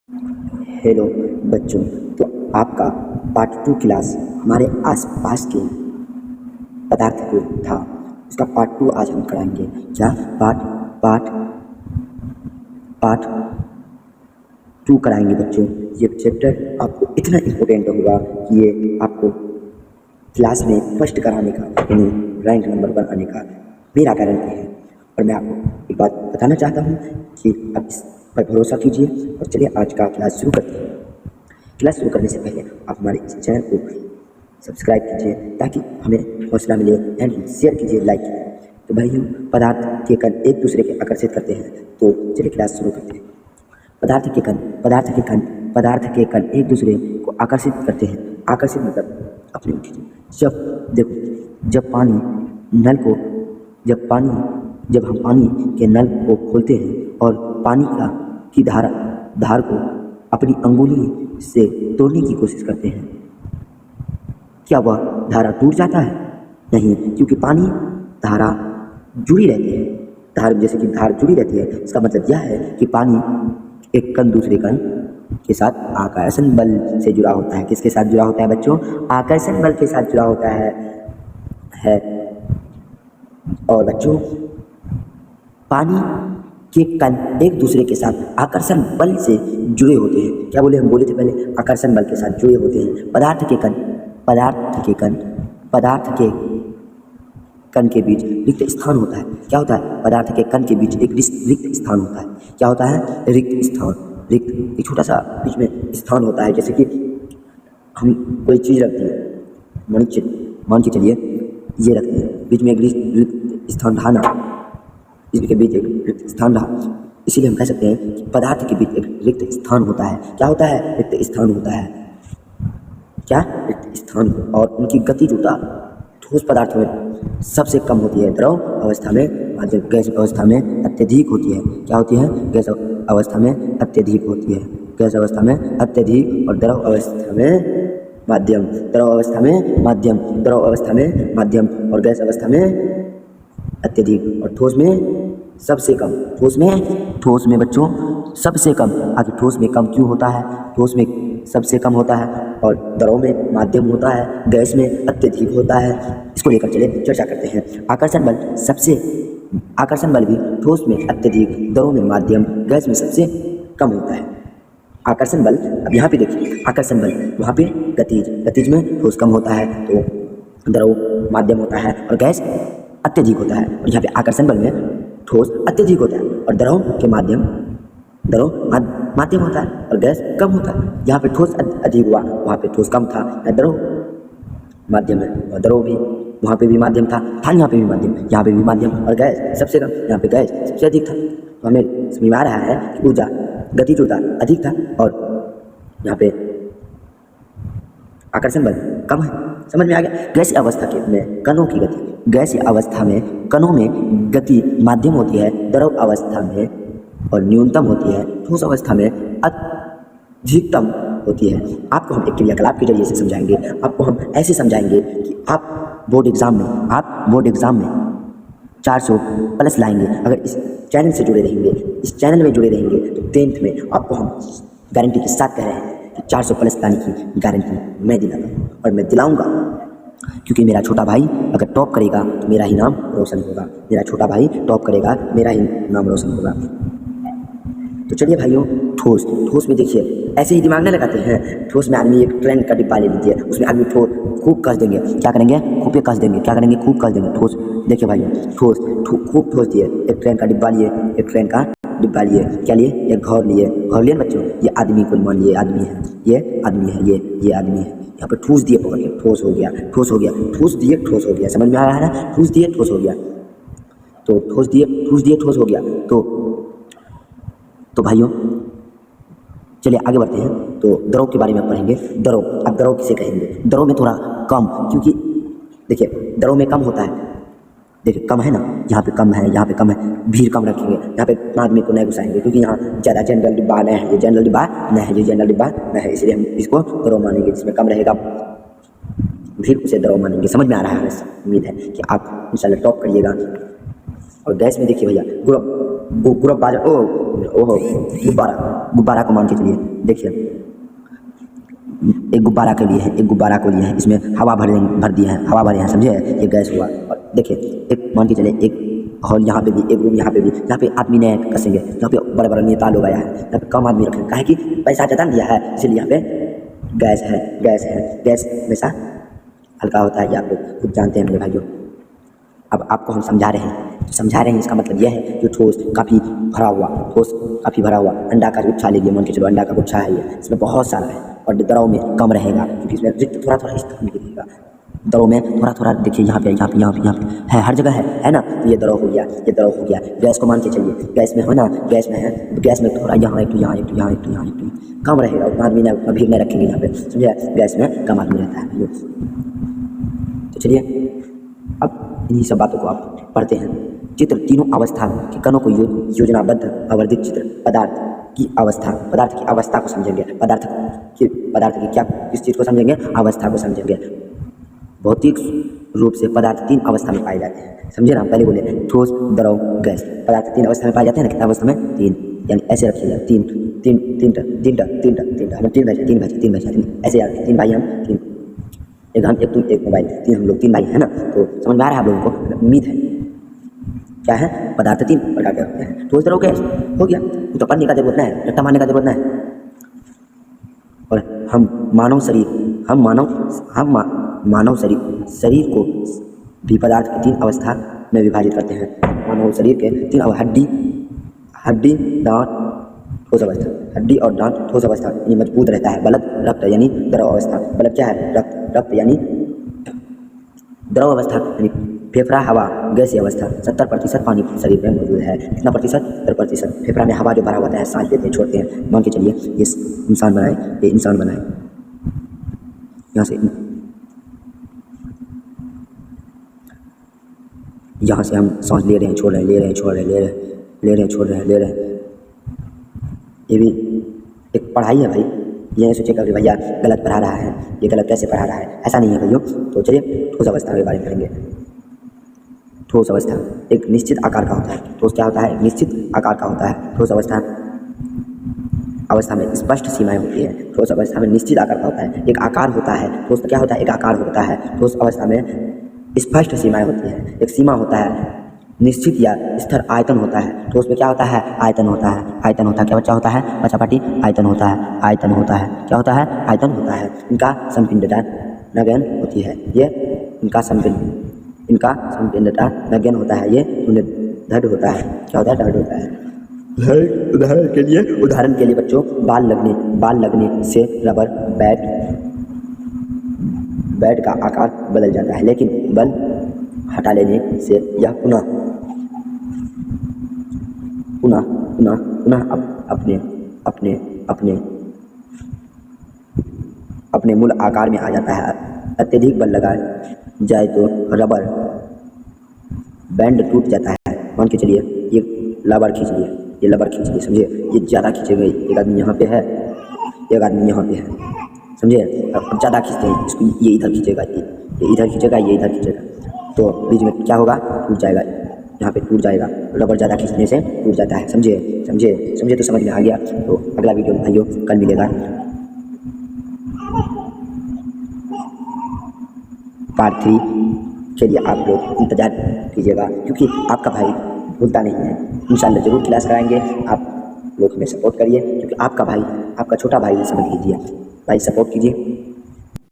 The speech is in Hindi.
हेलो बच्चों। तो आपका पार्ट 2 क्लास हमारे आसपास के पदार्थ को था, उसका पार्ट 2 आज हम कराएंगे। क्या पार्ट पार्ट पार्ट 2 कराएंगे बच्चों। ये चैप्टर आपको इतना इम्पोर्टेंट होगा कि ये आपको क्लास में फर्स्ट कराने का, यानी रैंक नंबर 1 आने का मेरा गारंटी है। और मैं आपको एक बात बताना चाहता हूँ कि आप इस पर भरोसा कीजिए। और चलिए आज का क्लास शुरू करते हैं। क्लास शुरू करने से पहले आप हमारे इस चैनल को सब्सक्राइब कीजिए ताकि हमें हौसला मिले, एंड शेयर कीजिए, लाइक कीजिए। तो भाइयों, पदार्थ के कण एक दूसरे के आकर्षित करते हैं, तो चलिए क्लास शुरू करते हैं। पदार्थ के कण एक दूसरे को आकर्षित करते हैं। आकर्षित मतलब अपनी ओर खींचना। जब देखो, जब हम पानी के नल को खोलते हैं और पानी की धार को अपनी अंगुली से तोड़ने की कोशिश करते हैं, क्या वह धारा टूट जाता है? नहीं, क्योंकि पानी धारा जुड़ी रहती है। जैसे कि धार जुड़ी रहती है, इसका मतलब यह है कि पानी एक कण दूसरे कण के साथ आकर्षण बल से जुड़ा होता है। किसके साथ जुड़ा होता है बच्चों? आकर्षण बल के साथ जुड़ा होता है। और बच्चों, पानी के कण एक दूसरे के साथ आकर्षण बल से जुड़े होते हैं। क्या बोले? हम बोले थे पहले, आकर्षण बल के साथ जुड़े होते हैं। पदार्थ के कण के बीच रिक्त स्थान होता है। क्या होता है? पदार्थ के कण के बीच एक रिक्त स्थान होता है। क्या होता है? रिक्त स्थान। एक छोटा सा बीच में स्थान होता है। जैसे कि हम कोई चीज़ रखते हैं, मान के चलिए ये रखते हैं, बीच में एक रिक्त स्थान ढाना, इसके बीच एक रिक्त स्थान रहा, इसीलिए हम कह सकते हैं कि पदार्थ के बीच एक रिक्त स्थान होता है। क्या होता है? रिक्त स्थान होता है। क्या? रिक्त स्थान। और उनकी गतिजता ठोस पदार्थों में सबसे कम होती है, द्रव अवस्था में, गैस अवस्था में अत्यधिक होती है। क्या होती है? गैस अवस्था में अत्यधिक होती है। गैस अवस्था में अत्यधिक और द्रव अवस्था में माध्यम। द्रव अवस्था में माध्यम, द्रव अवस्था में माध्यम और गैस अवस्था में अत्यधिक। और ठोस में सबसे कम। ठोस में बच्चों सबसे कम। आखिर ठोस में कम क्यों होता है? ठोस में सबसे कम होता है और द्रव में माध्यम होता है, गैस में अत्यधिक होता है। इसको लेकर चलिए चर्चा करते हैं। आकर्षण बल भी ठोस में अत्यधिक, द्रव में माध्यम, गैस में सबसे कम होता है। आकर्षण बल, अब यहाँ पे देखिए, आकर्षण बल वहाँ पे गतिज में ठोस कम होता है, तो द्रव माध्यम होता है और गैस अत्यधिक होता है। और यहाँ पे आकर्षण बल में ठोस अत्यधिक होता है और द्रव माध्यम होता है और गैस कम होता है। यहाँ पे ठोस अधिक हुआ, वहाँ पे ठोस कम था, द्रव माध्यम है। और द्रव भी वहाँ पे भी माध्यम था, यहाँ पे भी माध्यम, यहाँ पे भी माध्यम, और गैस सबसे कम, यहाँ पे गैस सबसे अधिक था। तो हमें समझ में आ रहा है कि ऊर्जा गतिजता अधिक था और यहाँ पे आकर्षण बल कम है। समझ में आ गया? गैसीय अवस्था में कणों की गति, गैसीय अवस्था में कणों में गति मध्यम होती है, द्रव अवस्था में और न्यूनतम होती है, ठोस अवस्था में अधिकतम होती है। आपको हम एक क्रियाकलाप के जरिए से समझाएंगे। आपको हम ऐसे समझाएंगे कि आप बोर्ड एग्जाम में 400 प्लस लाएंगे। अगर इस चैनल से जुड़े रहेंगे, इस चैनल में जुड़े रहेंगे, तो 10th में आपको हम गारंटी के साथ कह रहे हैं कि 400 प्लस लाने की गारंटी मैं दिलाता हूँ और मैं दिलाऊंगा, क्योंकि मेरा छोटा भाई अगर टॉप करेगा तो मेरा ही नाम रोशन होगा। मेरा छोटा भाई टॉप करेगा, मेरा ही नाम रोशन होगा। तो चलिए भाइयों, ठोस में देखिए, ऐसे ही दिमाग नहीं लगाते हैं। ठोस में आदमी एक ट्रेन का डिब्बा ले लीजिए, उसमें आदमी खूब कस देंगे। क्या करेंगे? खूब कस देंगे। क्या करेंगे? खूब कस देंगे। ठोस देखिए भाइयों, खूब ठोस दिए। एक ट्रेन का डिब्बा लिए, क्या लिए? एक घर लिए बच्चों। ये आदमी को मान लिए आदमी है, ये आदमी है। यहाँ पे ठूस दिए, पकड़ के ठोस हो गया। ठूस दिए, समझ में आ रहा है ना? ठूस दिए, ठोस हो गया। तो ठूस दिए, ठोस हो गया। तो भाइयों चलिए आगे बढ़ते हैं। तो द्रव के बारे में पढ़ेंगे। अब द्रव किसे कहेंगे? द्रव में थोड़ा कम, क्योंकि देखिए द्रव में कम होता है। देखिए कम है ना, यहाँ पे कम है, यहाँ पे कम है, भीड़ कम रखेंगे। यहाँ पे आदमी को नहीं घुसाएंगे, क्योंकि यहाँ ज़्यादा जनरल डिब्बा नहीं है, ये जनरल डिब्बा नहीं है, इसलिए हम इसको द्रव मानेंगे। जिसमें कम रहेगा भीड़, उसे द्रव मानेंगे। समझ में आ रहा है? उम्मीद है कि आप इंशाल्लाह टॉप करिएगा। और गैस में देखिए भैया, वो गुब्बारा ओहो गुब्बारा गुब्बारा को मान के चलिए। देखिए एक गुब्बारा के लिए है, एक गुब्बारा को लिए है, इसमें हवा भर दिए हैं, हवा भरे हैं, समझे, ये गैस हुआ। और देखिए एक मान के चले एक हॉल यहाँ पे भी, एक रूम यहाँ पे भी, यहाँ पे आदमी नहीं कसेंगे, यहाँ पे बड़े बड़े नेता लोग आया है, यहाँ पे कम आदमी रखे, काहे कि पैसा ज़्यादा दिया है, इसलिए यहाँ पे गैस है। गैस हमेशा हल्का होता है, ये आप लोग खुद जानते हैं मेरे भाइयों। अब आपको हम समझा रहे हैं, इसका मतलब यह है कि ठोस काफ़ी भरा हुआ अंडा का गुच्छा लीजिए, मान के चलो अंडा का गुच्छा है, ये इसमें बहुत सारा है और द्रव में कम रहेगा, क्योंकि इसमें रिक्त थोड़ा थोड़ा इस तरह में दिखेगा, द्रव में थोड़ा थोड़ा देखिए यहाँ पे है, हर जगह है ना। तो ये द्रव हो गया, गैस को मान के चलिए, गैस में हो ना, गैस में थोड़ा यहाँ एक तो कम रहेगा, उतना आदमी ना भीड़ नहीं रखेंगे यहाँ पे, समझे, गैस में कम आदमी रहता है। तो चलिए अब इन्हीं सब बातों को आप पढ़ते हैं। चित्र तीनों अवस्था के कणों को योजनाबद्ध आवर्धित चित्र पदार्थ की अवस्था को समझेंगे। पदार्थ की क्या, किस चीज़ को समझेंगे, अवस्था को समझेंगे। भौतिक रूप से पदार्थ तीन अवस्था में पाए जाते हैं, समझे ना। पहले बोले ठोस, द्रव, गैस, पदार्थ तीन अवस्था में पाए जाते हैं ना। कितना अवस्था में, तीन, यानी ऐसे रखिएगा, तीन ऐसे याद, तीन भाई हम, तीन, एक हम, एक तुम, एक मोबाइल, तीन हम लोग, तीन भाई है ना। तो समझ में आ रहा है आप लोगों को, उम्मीद है। क्या है, पदार्थ तीन प्रकार के होते हैं, ठोस, द्रव, गैस, हो गया, तो पढ़ने का जरूरत नहीं है, रट्टा मारने का जरूरत नहीं है। और हम मानव शरीर को भी पदार्थ की तीन अवस्था में विभाजित करते हैं। मानव शरीर के तीन हड्डी, दांत, ठोस अवस्था। हड्डी और दांत ठोस अवस्था यानी मजबूत रहता है। बलद, रक्त यानी द्रव अवस्था। बलद क्या है, रक्त यानी द्रव अवस्था, यानी फेफड़ा, हवा, गैसीय अवस्था। 70% पानी शरीर में मौजूद है। कितना प्रतिशत, 70%। फेफड़ा में हवा जो भरा होता है, सांस लेते हैं, छोड़ते हैं। मान के चलिए ये इंसान बनाए, यहाँ से हम सांस ले रहे हैं, छोड़ रहे हैं, ले रहे हैं, छोड़ रहे हैं, ले रहे हैं, छोड़ रहे हैं। ये भी एक पढ़ाई है भाई। ये नहीं सोचेगा कि भैया गलत पढ़ा रहा है, ये गलत कैसे पढ़ा रहा है, ऐसा नहीं है भाइयों। तो चलिए ठोस अवस्था के बारे में करेंगे। ठोस अवस्था एक निश्चित आकार का होता है। ठोस क्या होता है, निश्चित आकार का होता है। ठोस अवस्था में स्पष्ट सीमाएं होती है। ठोस अवस्था में निश्चित आकार का होता है, एक आकार होता है। ठोस क्या होता है, एक आकार होता है। ठोस अवस्था में स्पष्ट सीमाएं होती है, एक सीमा होता है, निश्चित या स्थिर आयतन होता है। ठोस में क्या होता है, आयतन होता है। क्या बच्चा होता है, बच्चा पार्टी, आयतन होता है। क्या होता है, आयतन होता है। इनका संपिंडता नगण्य होती है। ये इनका संपिंडता नगण्य होता है। ये दृढ़ होता है। क्या होता है, दृढ़ होता है। उदाहरण के लिए बच्चों, बाल लगने से रबर बैट का आकार बदल जाता है, लेकिन बल हटा लेने से यह पुनः अपने मूल आकार में आ जाता है। अत्यधिक बल लगाया जाए तो रबर बैंड टूट जाता है। मान के चलिए ये रबर खींच लिए, समझे, ये ज़्यादा खींचेगा। एक आदमी यहाँ पे है, एक आदमी यहाँ पे है, समझे। अब ज़्यादा खींचते हैं इसको, ये इधर खींचेगा, ये इधर खींचेगा, तो बीच में क्या होगा, टूट जाएगा। यहाँ पे टूट जाएगा, रबर ज़्यादा खींचने से टूट जाता है। समझे तो समझ में आ गया। तो अगला वीडियो में भाइयों कल मिलेगा, पार्ट 3 के लिए आप लोग इंतज़ार कीजिएगा, क्योंकि आपका भाई भूलता नहीं है। इंशाल्लाह ज़रूर क्लास कराएंगे। आप लोग हमें सपोर्ट करिए, क्योंकि आपका भाई, आपका छोटा भाई समझ लीजिए। भाई सपोर्ट कीजिए।